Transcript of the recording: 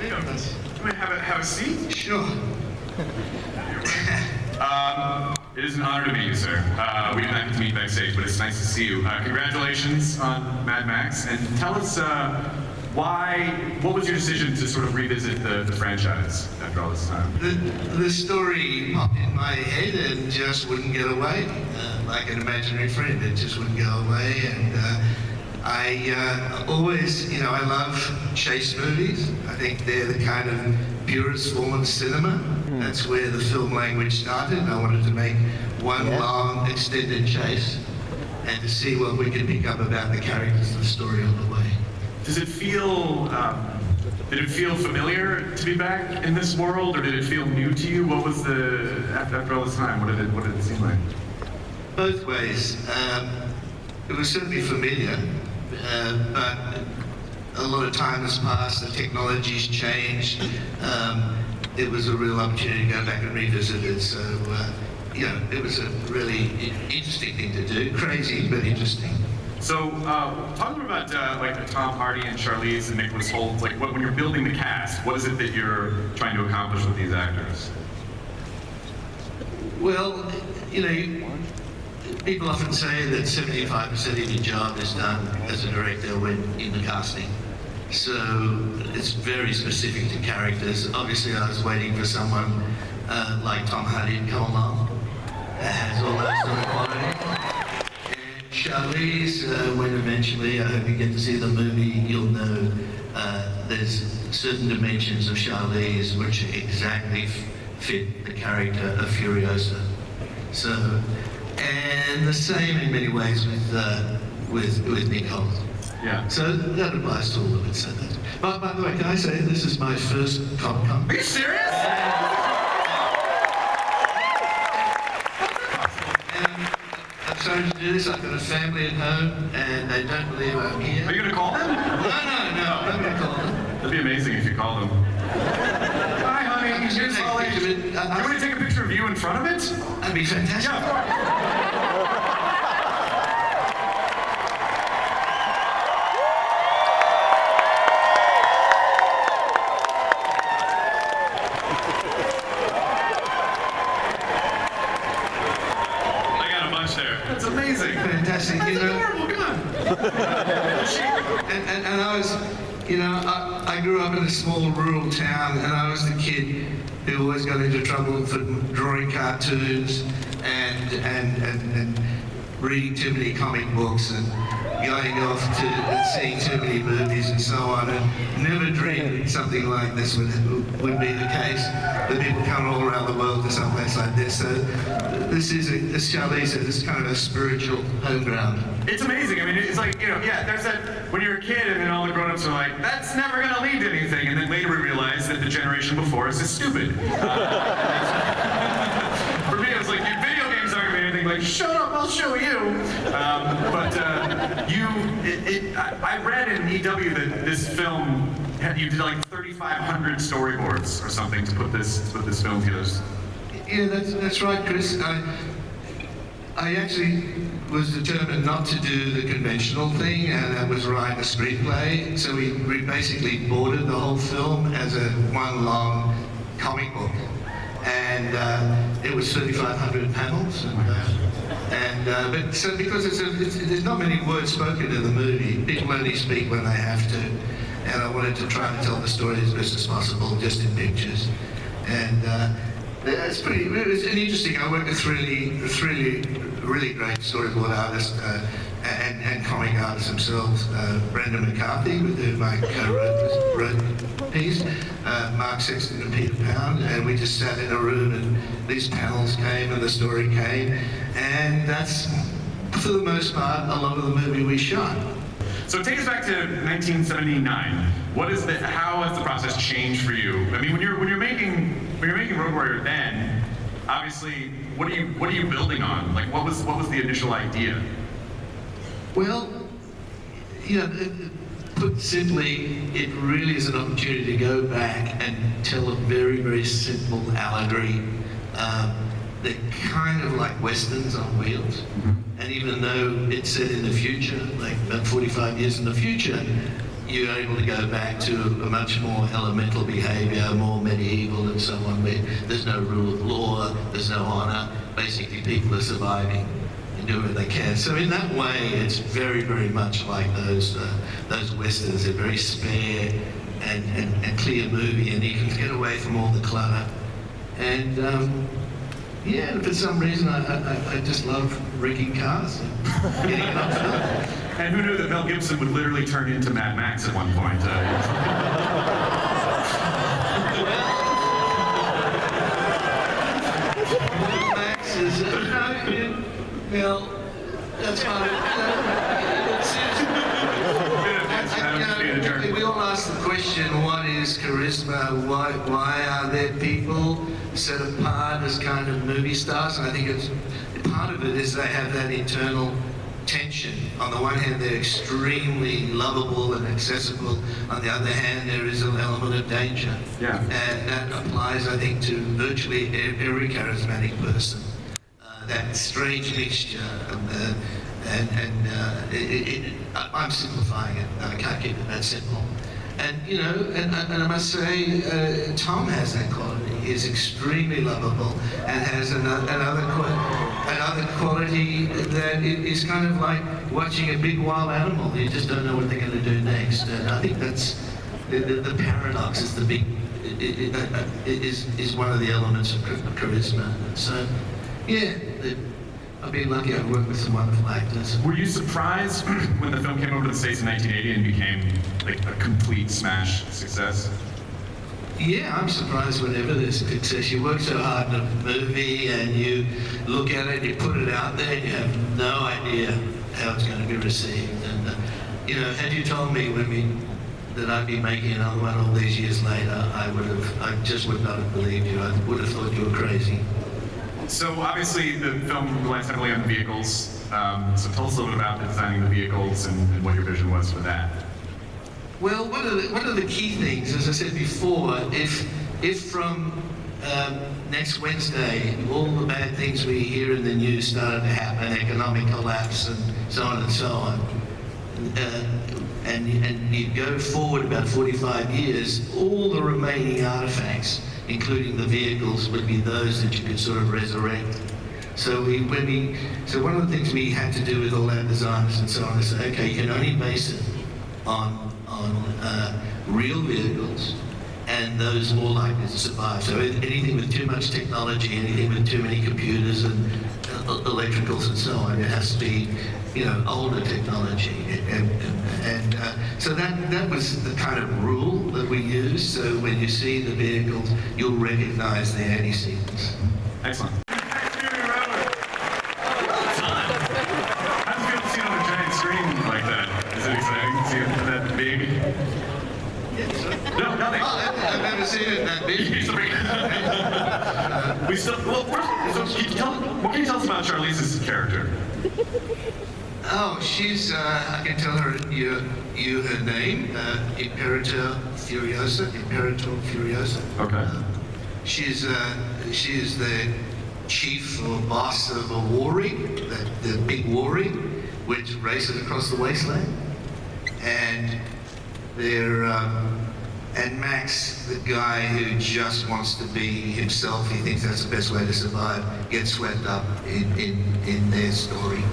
Have a seat? Sure. It is an honor to meet you, sir. We didn't have to meet backstage, but it's nice to see you. Congratulations on Mad Max, and tell us what was your decision to sort of revisit the franchise after all this time? The story popped in my head and just wouldn't get away, like an imaginary friend. It just wouldn't go away, and I always, I love chase movies. I think they're the kind of purest form of cinema. That's where the film language started. I wanted to make one long, extended chase and to see what we could pick up about the characters and the story on the way. Did it feel familiar to be back in this world, or did it feel new to you? What was after all this time, what did it seem like? Both ways. It was certainly familiar, but a lot of time has passed, the technology's changed. It was a real opportunity to go back and revisit it, so it was a really interesting thing to do. Crazy, but interesting. So, talk about like Tom Hardy and Charlize and Nicholas Hoult. Like, when you're building the cast, what is it that you're trying to accomplish with these actors? Well, people often say that 75% of your job is done as a director when in the casting. So it's very specific to characters. Obviously, I was waiting for someone like Tom Hardy to come along that has all those sort of qualities. Charlize, when eventually, I hope you get to see the movie, you'll know there's certain dimensions of Charlize which exactly fit the character of Furiosa. So, and the same in many ways with Nick Hoult. Yeah. So that applies to all of it. So but by the way, can I say this is my first Comic-Con? Are you serious? I'm sorry to do this. I've got a family at home, and they don't believe I'm here. Are you going to call them? No, I'm not going to call them. That'd be amazing if you called them. Hi, honey. Here's Ollie. You want me to take a picture of you in front of it? That'd be fantastic. Yeah, of course. That's amazing. Fantastic. That's adorable. Come on. and I was, I grew up in a small rural town, and I was the kid who always got into trouble for drawing cartoons and reading too many comic books and going off to and seeing too many movies and so on, and never dreamed something like this would be the case. That people come all around the world to some place like this. So this is, as Charlize said, this is kind of a spiritual home ground. It's amazing. I mean, it's like, there's that, when you're a kid and then all the grown-ups are like, that's never going to lead to anything, and then later we realize that the generation before us is stupid. For me, it was like, video games aren't going to be anything. Like, shut up, I'll show you. I read in EW that this film, you did like 3,500 storyboards or something to put this film together. Yeah, that's right, Chris. I actually was determined not to do the conventional thing, and that was write a screenplay. So we basically boarded the whole film as a one long comic book, and it was 3,500 panels. But so because there's not many words spoken in the movie, people only speak when they have to, and I wanted to try and tell the story as best as possible, just in pictures, and. It was interesting. I worked with really great storyboard artists and comic artists themselves. Brendan McCarthy, with whom I co-wrote Tease, Mark Sexton and Peter Pound, and we just sat in a room and these panels came and the story came, and that's, for the most part, a lot of the movie we shot. So take us back to 1979. How has the process changed for you? I mean, when you're making Road Warrior then, obviously, what are you building on? Like, what was the initial idea? Well, put simply, it really is an opportunity to go back and tell a very, very simple allegory. They're kind of like westerns on wheels. Mm-hmm. And even though it's set in the future, like about 45 years in the future, you're able to go back to a much more elemental behavior, more medieval and so on, where there's no rule of law, there's no honor. Basically, people are surviving and doing what they can. So in that way, it's very, very much like those westerns. They're very spare and clear movie, and you can get away from all the clutter. And yeah, and for some reason, I just love wrecking cars and getting it up front. And who knew that Mel Gibson would literally turn into Mad Max at one point? Max is, well, that's fine. We all ask the question, what is charisma? Why are there people set apart as kind of movie stars? And I think it's part of it is they have that internal tension. On the one hand, they're extremely lovable and accessible. On the other hand, there is an element of danger. Yeah. And that applies, I think, to virtually every charismatic person. That strange mixture. I'm simplifying it. I can't keep it that simple. And, you know, and I must say, Tom has that quality. He's extremely lovable and has another quality that is kind of like watching a big wild animal. You just don't know what they're going to do next. And I think that's the paradox is the big is one of the elements of charisma. So, yeah. I've been lucky. I've worked with some wonderful actors. Were you surprised when the film came over to the States in 1980 and became like a complete smash success? Yeah, I'm surprised whenever there's success. You work so hard in a movie and you look at it, you put it out there, and you have no idea how it's going to be received. And, you know, had you told me that I'd be making another one all these years later, I just would not have believed you. I would have thought you were crazy. So obviously the film relies heavily on the vehicles. So tell us a little bit about designing the vehicles and what your vision was for that. Well, one of the key things, as I said before, if from next Wednesday all the bad things we hear in the news started to happen, economic collapse and so on and so on, and you go forward about 45 years, all the remaining artifacts, including the vehicles, would be those that you could sort of resurrect. So one of the things we had to do with all our designers and so on is say, okay, you can only base it on real vehicles, and those more likely to survive. So anything with too much technology, anything with too many computers and electricals and so on, it has to be, you know, older technology. And so that was the kind of rule that we used. So when you see the vehicles, you'll recognize the anti-sequence. Excellent. How's it feel to see it on a giant screen like that? Is it exciting to see that big? No, nothing. I've never seen it that big. We still, well, first, so what can you tell us about Charlize's character? Oh, she's, I can tell her her name, Imperator Furiosa. Okay. She's the chief or boss of a war ring, the big war ring, which races across the wasteland. And and Max, the guy who just wants to be himself, he thinks that's the best way to survive, gets swept up in their story.